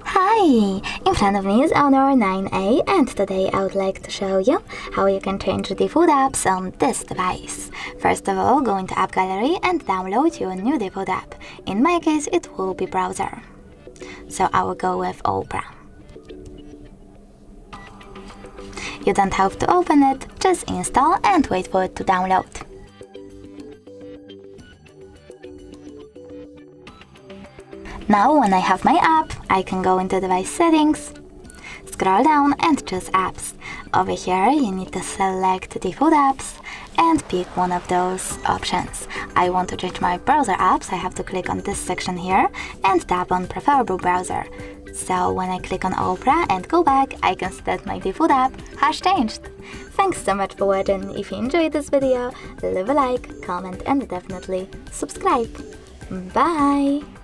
Hi! In front of me is Honor 9A, and today I would like to show you how you can change the default apps on this device. First of all, go into App Gallery and download your new default app. In my case, it will be Browser. So I will go with Opera. You don't have to open it, just install and wait for it to download. Now, when I have my app, I can go into Device Settings, scroll down and choose Apps. Over here, you need to select Default Apps and pick one of those options. I want to change my browser apps. I have to click on this section here and tap on Preferable Browser. So when I click on Opera and go back, I can see that my default app has changed. Thanks so much for watching. If you enjoyed this video, leave a like, comment and definitely subscribe. Bye!